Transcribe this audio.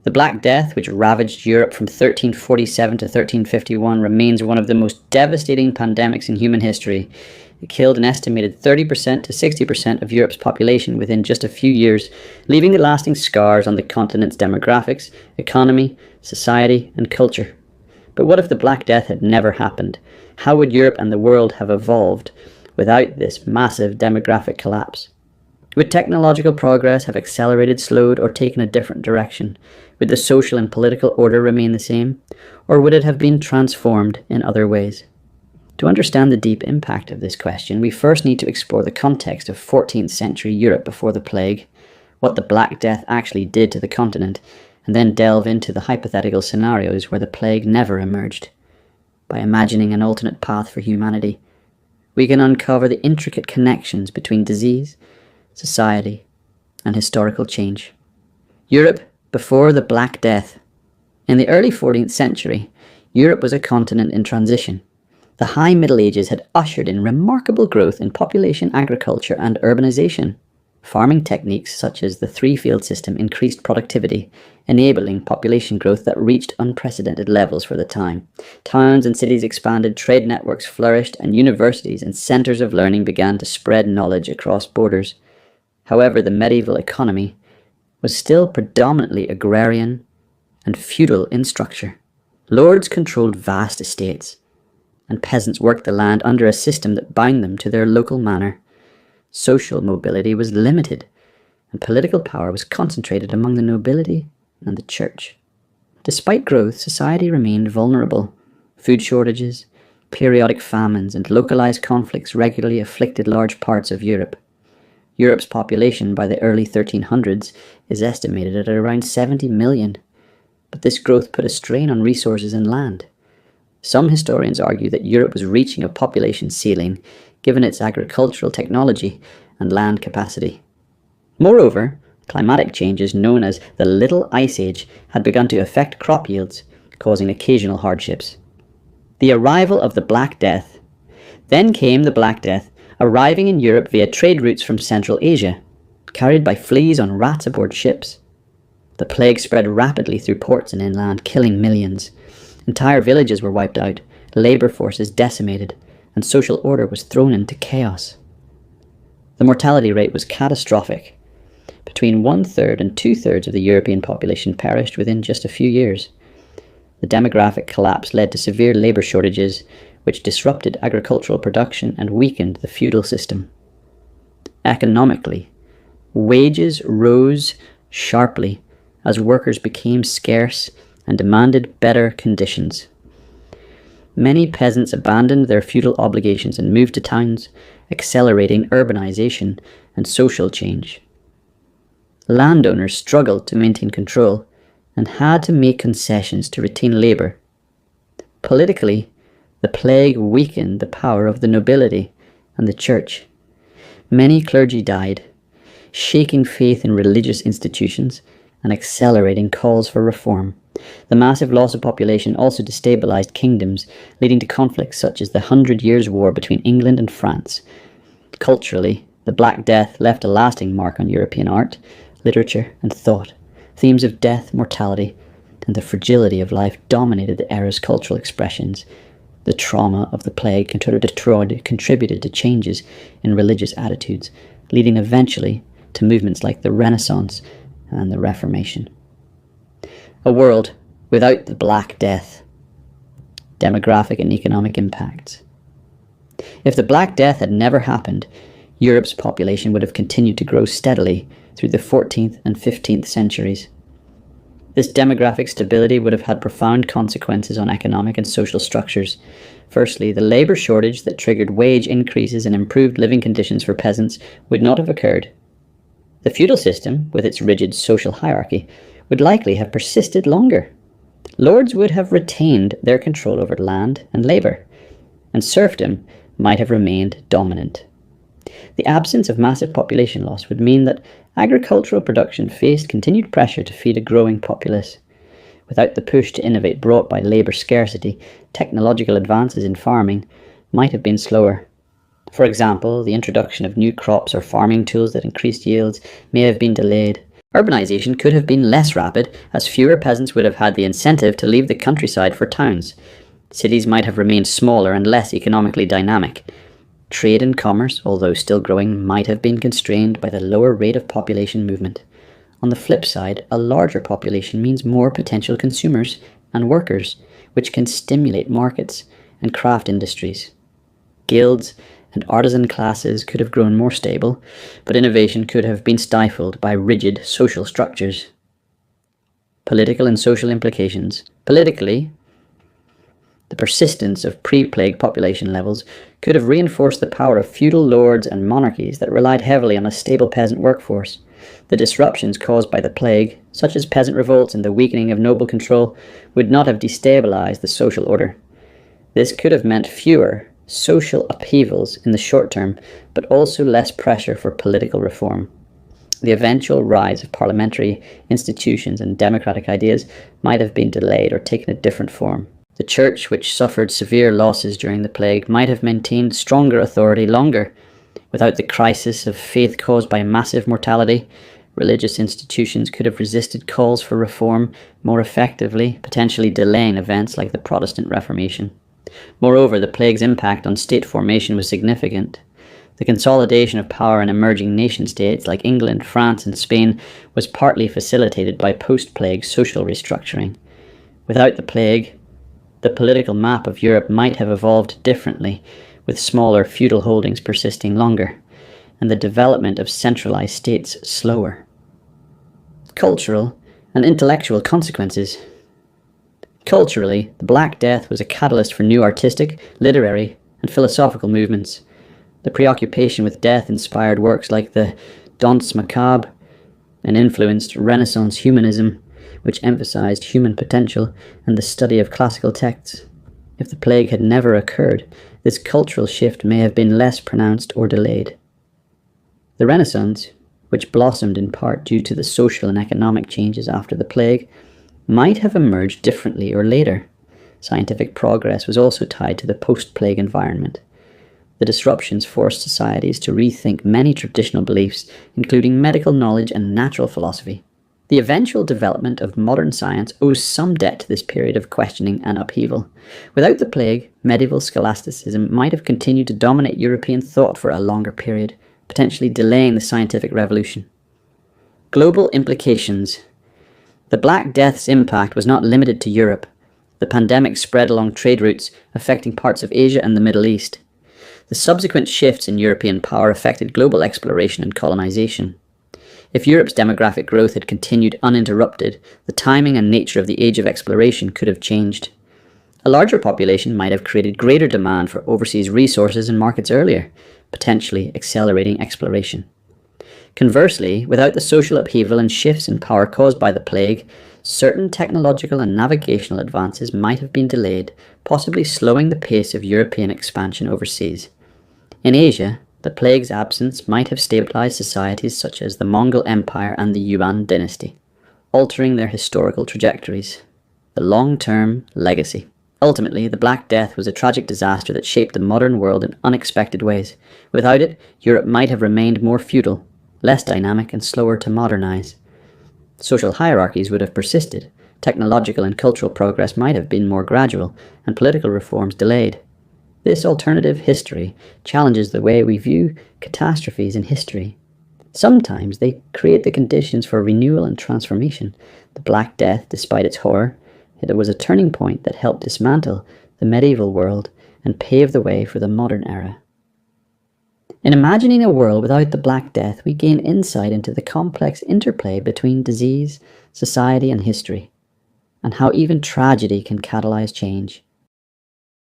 The Black Death, which ravaged Europe from 1347 to 1351, remains one of the most devastating pandemics in human history. It killed an estimated 30% to 60% of Europe's population within just a few years, leaving lasting scars on the continent's demographics, economy, society, and culture. But what if the Black Death had never happened? How would Europe and the world have evolved without this massive demographic collapse? Would technological progress have accelerated, slowed, or taken a different direction? Would the social and political order remain the same? Or would it have been transformed in other ways? To understand the deep impact of this question, we first need to explore the context of 14th century Europe before the plague, what the Black Death actually did to the continent, and then delve into the hypothetical scenarios where the plague never emerged. By imagining an alternate path for humanity, we can uncover the intricate connections between disease, society, and historical change. Europe before the Black Death. In the early 14th century, Europe was a continent in transition. The High Middle Ages had ushered in remarkable growth in population, agriculture, and urbanization. Farming techniques such as the three-field system increased productivity, enabling population growth that reached unprecedented levels for the time. Towns and cities expanded, trade networks flourished, and universities and centers of learning began to spread knowledge across borders. However, the medieval economy was still predominantly agrarian and feudal in structure. Lords controlled vast estates, and peasants worked the land under a system that bound them to their local manor. Social mobility was limited, and political power was concentrated among the nobility and the church. Despite growth, society remained vulnerable. Food shortages, periodic famines, and localized conflicts regularly afflicted large parts of Europe. Europe's population by the early 1300s is estimated at around 70 million, but this growth put a strain on resources and land. Some historians argue that Europe was reaching a population ceiling given its agricultural technology and land capacity. Moreover, climatic changes known as the Little Ice Age had begun to affect crop yields, causing occasional hardships. The arrival of the Black Death. Then came the Black Death, arriving in Europe via trade routes from Central Asia, carried by fleas on rats aboard ships. The plague spread rapidly through ports and inland, killing millions. Entire villages were wiped out, labour forces decimated, and social order was thrown into chaos. The mortality rate was catastrophic. Between 1/3 and 2/3 of the European population perished within just a few years. The demographic collapse led to severe labour shortages, which disrupted agricultural production and weakened the feudal system. Economically, wages rose sharply as workers became scarce and demanded better conditions. Many peasants abandoned their feudal obligations and moved to towns, accelerating urbanization and social change. Landowners struggled to maintain control and had to make concessions to retain labour. Politically, the plague weakened the power of the nobility and the church. Many clergy died, shaking faith in religious institutions and accelerating calls for reform. The massive loss of population also destabilized kingdoms, leading to conflicts such as the 100 Years' War between England and France. Culturally, the Black Death left a lasting mark on European art, literature, and thought. Themes of death, mortality, and the fragility of life dominated the era's cultural expressions. The trauma of the plague contributed to changes in religious attitudes, leading eventually to movements like the Renaissance and the Reformation. A world without the Black Death. Demographic and economic impacts. If the Black Death had never happened, Europe's population would have continued to grow steadily through the 14th and 15th centuries. This demographic stability would have had profound consequences on economic and social structures. Firstly, the labour shortage that triggered wage increases and improved living conditions for peasants would not have occurred. The feudal system, with its rigid social hierarchy, would likely have persisted longer. Lords would have retained their control over land and labour, and serfdom might have remained dominant. The absence of massive population loss would mean that agricultural production faced continued pressure to feed a growing populace. Without the push to innovate brought by labour scarcity, technological advances in farming might have been slower. For example, the introduction of new crops or farming tools that increased yields may have been delayed, Urbanisation could have been less rapid, as fewer peasants would have had the incentive to leave the countryside for towns. Cities might have remained smaller and less economically dynamic. Trade and commerce, although still growing, might have been constrained by the lower rate of population movement. On the flip side, a larger population means more potential consumers and workers, which can stimulate markets and craft industries. Guilds and artisan classes could have grown more stable, but innovation could have been stifled by rigid social structures. Political and social implications. Politically, the persistence of pre-plague population levels could have reinforced the power of feudal lords and monarchies that relied heavily on a stable peasant workforce. The disruptions caused by the plague, such as peasant revolts and the weakening of noble control, would not have destabilized the social order. This could have meant fewer social upheavals in the short term, but also less pressure for political reform. The eventual rise of parliamentary institutions and democratic ideas might have been delayed or taken a different form. The Church, which suffered severe losses during the plague, might have maintained stronger authority longer. Without the crisis of faith caused by massive mortality, religious institutions could have resisted calls for reform more effectively, potentially delaying events like the Protestant Reformation. Moreover, the plague's impact on state formation was significant. The consolidation of power in emerging nation-states like England, France, and Spain was partly facilitated by post-plague social restructuring. Without the plague, the political map of Europe might have evolved differently, with smaller feudal holdings persisting longer, and the development of centralized states slower. Cultural and intellectual consequences. Culturally, the Black Death was a catalyst for new artistic, literary, and philosophical movements. The preoccupation with death inspired works like the Danse Macabre and influenced Renaissance humanism, which emphasized human potential and the study of classical texts. If the plague had never occurred, this cultural shift may have been less pronounced or delayed. The Renaissance, which blossomed in part due to the social and economic changes after the plague, might have emerged differently or later. Scientific progress was also tied to the post-plague environment. The disruptions forced societies to rethink many traditional beliefs, including medical knowledge and natural philosophy. The eventual development of modern science owes some debt to this period of questioning and upheaval. Without the plague, medieval scholasticism might have continued to dominate European thought for a longer period, potentially delaying the scientific revolution. Global implications. The Black Death's impact was not limited to Europe. The pandemic spread along trade routes, affecting parts of Asia and the Middle East. The subsequent shifts in European power affected global exploration and colonization. If Europe's demographic growth had continued uninterrupted, the timing and nature of the age of exploration could have changed. A larger population might have created greater demand for overseas resources and markets earlier, potentially accelerating exploration. Conversely, without the social upheaval and shifts in power caused by the plague, certain technological and navigational advances might have been delayed, possibly slowing the pace of European expansion overseas. In Asia, the plague's absence might have stabilized societies such as the Mongol Empire and the Yuan dynasty, altering their historical trajectories. The long-term legacy. Ultimately, the Black Death was a tragic disaster that shaped the modern world in unexpected ways. Without it, Europe might have remained more feudal, less dynamic and slower to modernize. Social hierarchies would have persisted, technological and cultural progress might have been more gradual, and political reforms delayed. This alternative history challenges the way we view catastrophes in history. Sometimes they create the conditions for renewal and transformation. The Black Death, despite its horror, it was a turning point that helped dismantle the medieval world and pave the way for the modern era. In imagining a world without the Black Death, we gain insight into the complex interplay between disease, society, and history, and how even tragedy can catalyze change.